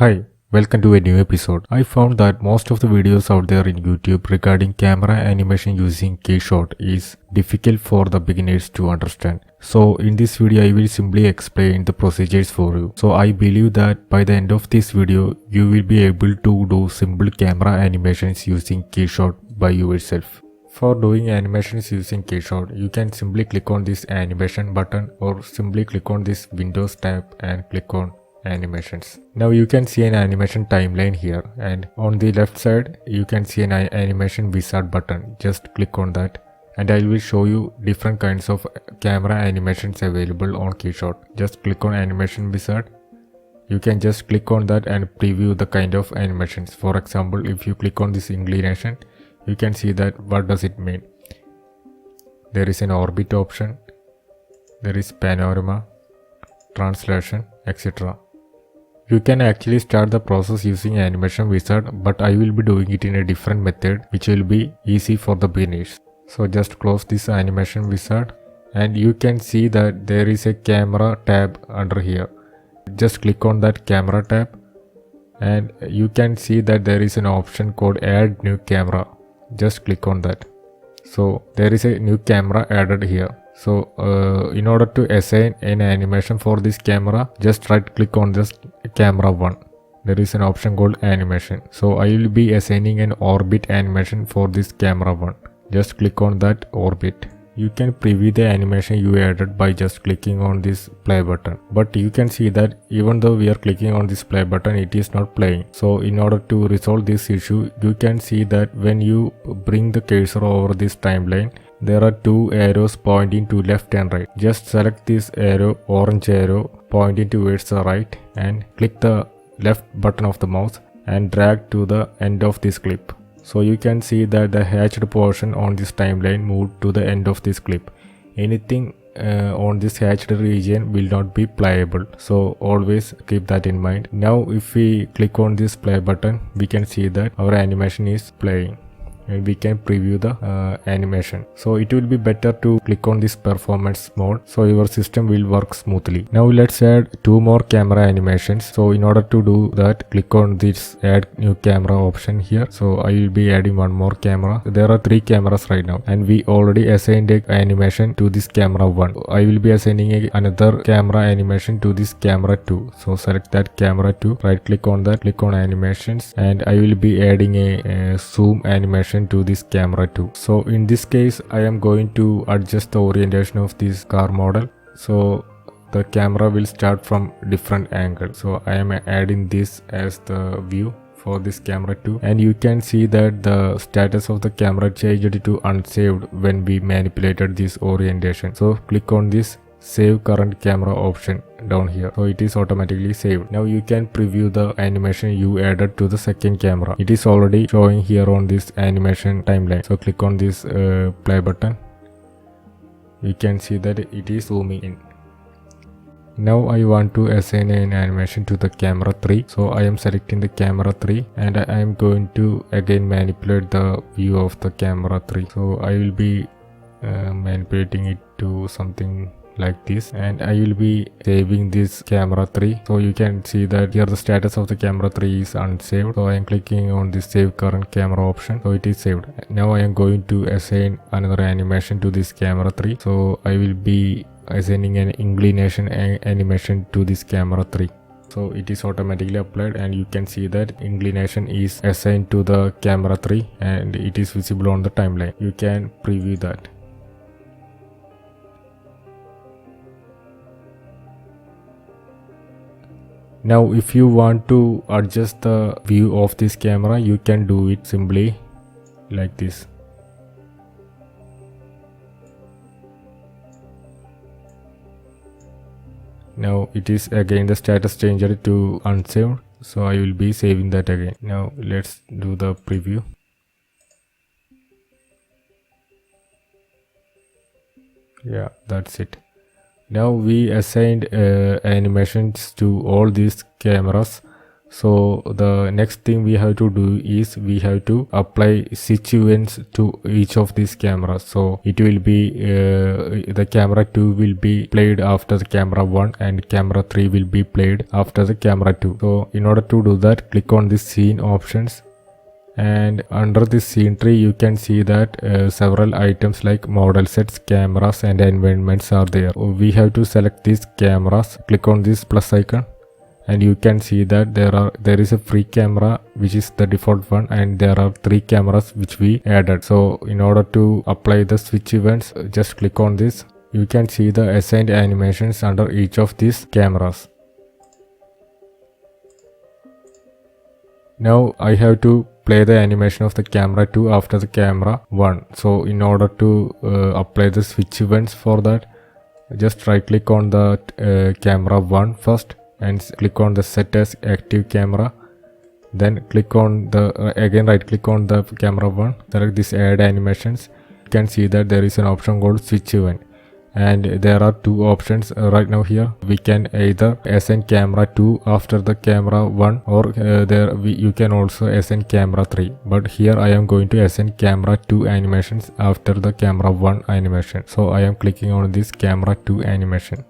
Hi, welcome to a new episode. I found that most of the videos out there in YouTube regarding camera animation using Keyshot is difficult for the beginners to understand. So in this video I will simply explain the procedures for you. So I believe that by the end of this video you will be able to do simple camera animations using Keyshot by yourself. For doing animations using Keyshot, you can simply click on this animation button or simply click on this Windows tab and click on animations. Now you can see an animation timeline here, and on the left side you can see an animation wizard button. Just click on that and I will show you different kinds of camera animations available on Keyshot. Just click on animation wizard. You can just click on that and preview the kind of animations. For example, if you click on this inclination, you can see that what does it mean. There is an orbit option, there is panorama, translation, etc. You can actually start the process using animation wizard, but I will be doing it in a different method which will be easy for the beginners. So just close this animation wizard and you can see that there is a camera tab under here. Just click on that camera tab and you can see that there is an option called add new camera. Just click on that. So there is a new camera added here. So in order to assign an animation for this camera, just right click on this camera 1. There is an option called animation. So I will be assigning an orbit animation for this camera 1. Just click on that orbit. You can preview the animation you added by just clicking on this play button. But you can see that even though we are clicking on this play button, it is not playing. So in order to resolve this issue, you can see that when you bring the cursor over this timeline, there are two arrows pointing to left and right. Just select this arrow, orange arrow pointing towards the right, and click the left button of the mouse and drag to the end of this clip. So you can see that the hatched portion on this timeline moved to the end of this clip. Anything on this hatched region will not be playable, so always keep that in mind. Now if we click on this play button, we can see that our animation is playing and we can preview the animation. So it will be better to click on this performance mode so your system will work smoothly. Now let's add two more camera animations. So in order to do that, click on this add new camera option here. So I will be adding one more camera. There are three cameras right now and we already assigned an animation to this camera 1. I will be assigning another camera animation to this camera 2. So select that camera 2, right click on that, click on animations, and I will be adding a zoom animation to this camera 2. So in this case I am going to adjust the orientation of this car model, so the camera will start from different angle. So I am adding this as the view for this camera 2, and you can see that the status of the camera changed to unsaved when we manipulated this orientation. So click on this save current camera option down here, so it is automatically saved. Now you can preview the animation you added to the second camera. It is already showing here on this animation timeline. So click on this play button. You can see that it is zooming in. Now I want to assign an animation to the camera 3. So I am selecting the camera 3 and I am going to again manipulate the view of the camera 3. So I will be manipulating it to something like this, and I will be saving this camera 3. So you can see that here the status of the camera 3 is unsaved. So I am clicking on this save current camera option, so it is saved. Now I am going to assign another animation to this camera 3. So I will be assigning an inclination animation to this camera 3. So it is automatically applied and you can see that inclination is assigned to the camera 3 and it is visible on the timeline. You can preview that. Now if you want to adjust the view of this camera, you can do it simply like this. Now it is again the status changed to unsaved, so I will be saving that again. Now let's do the preview. Yeah, that's it. Now we assigned animations to all these cameras. So the next thing we have to do is we have to apply switch events to each of these cameras. So it will be the camera 2 will be played after the camera 1 and camera 3 will be played after the camera 2. So in order to do that, click on this scene options, and under this scene tree you can see that several items like model sets, cameras and environments are there. We have to select these cameras. Click on this plus icon, and you can see that there is a free camera which is the default one, and there are 3 cameras which we added. So in order to apply the switch events, just click on this. You can see the assigned animations under each of these cameras. Now I have to play the animation of the camera 2 after the camera 1. So in order to apply the switch events for that, just right click on the camera 1 first and click on the set as active camera. Then click on the again right click on the camera 1, select this add animations. You can see that there is an option called switch event, and there are 2 options right now here. We can either assign camera 2 after the camera 1, or you can also assign camera 3, but here I am going to assign camera 2 animations after the camera 1 animation. So I am clicking on this camera 2 animation.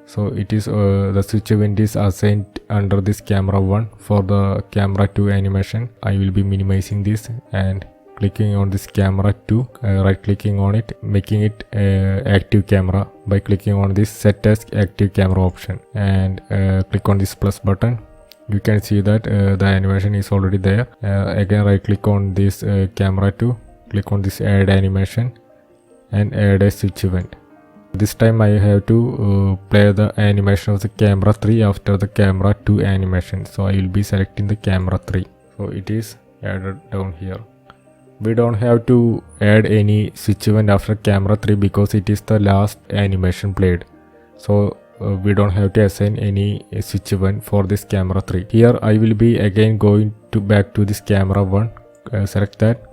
So it is the switch event is assigned under this camera 1 for the camera 2 animation. I will be minimizing this and clicking on this camera 2, right clicking on it, making it active camera by clicking on this set as active camera option, and click on this plus button. You can see that the animation is already there. Again right click on this camera 2, click on this add animation and add a switch event. This time I have to play the animation of the camera 3 after the camera 2 animation. So I will be selecting the camera 3. So it is added down here. We don't have to add any switch event after camera 3 because it is the last animation played. So we don't have to assign any switch event for this camera 3. Here I will be again going back to this camera 1, select that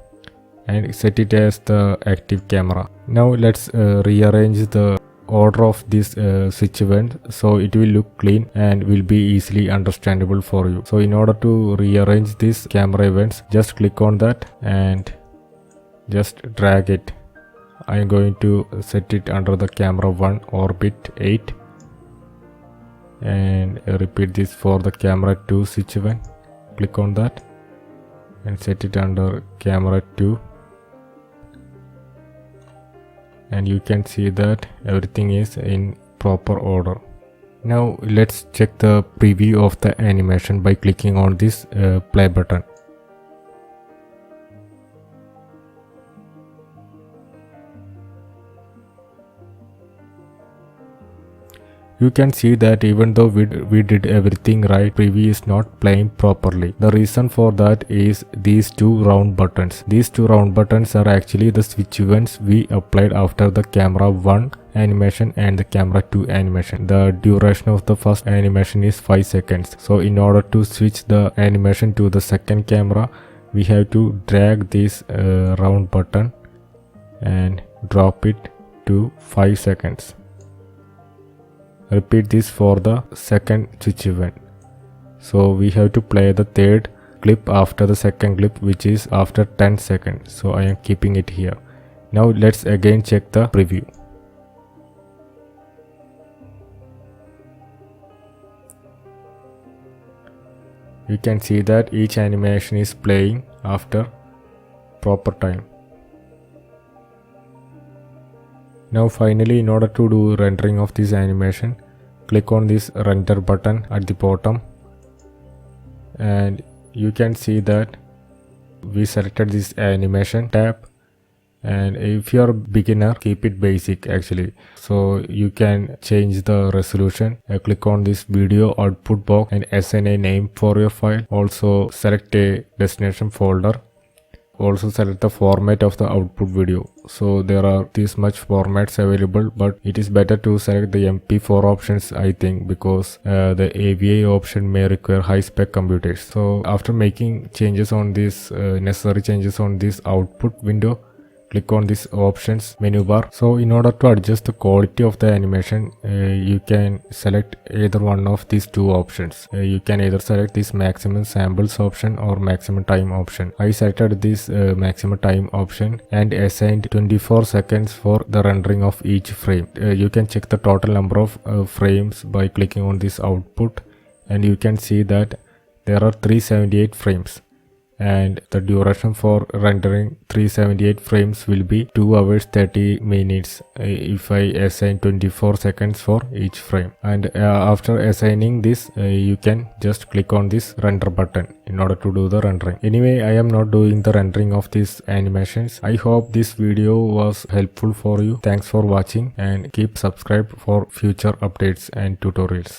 and set it as the active camera. Now let's rearrange the order of this switch event so it will look clean and will be easily understandable for you. So in order to rearrange these camera events, just click on that and just drag it. I am going to set it under the camera 1 orbit 8 and repeat this for the camera 2 switch event. Click on that and set it under camera 2, and you can see that everything is in proper order. Now let's check the preview of the animation by clicking on this play button. You can see that even though we did everything right, preview is not playing properly. The reason for that is these 2 round buttons. These 2 round buttons are actually the switch events we applied after the camera 1 animation and the camera 2 animation. The duration of the first animation is 5 seconds. So in order to switch the animation to the second camera, we have to drag this round button and drop it to 5 seconds. Repeat this for the second switch event. So we have to play the third clip after the second clip, which is after 10 seconds. So I am keeping it here. Now let's again check the preview. You can see that each animation is playing after proper time. Now finally, in order to do rendering of this animation, click on this render button at the bottom, and you can see that we selected this animation tab, and if you are a beginner, keep it basic actually. So you can change the resolution. Click on this video output box and assign a name for your file. Also select a destination folder. Also select the format of the output video. So there are this much formats available, but it is better to select the MP4 options, I think, because the AVI option may require high spec computers. So after making changes on this necessary changes on this output window, click on this options menu bar. So in order to adjust the quality of the animation, you can select either one of these two options. You can either select this maximum samples option or maximum time option. I selected this maximum time option and assigned 24 seconds for the rendering of each frame. You can check the total number of frames by clicking on this output, and you can see that there are 378 frames, and the duration for rendering 378 frames will be 2 hours 30 minutes if I assign 24 seconds for each frame. And after assigning this, you can just click on this render button in order to do the rendering. Anyway, I am not doing the rendering of these animations. I hope this video was helpful for you. Thanks for watching, and keep subscribed for future updates and tutorials.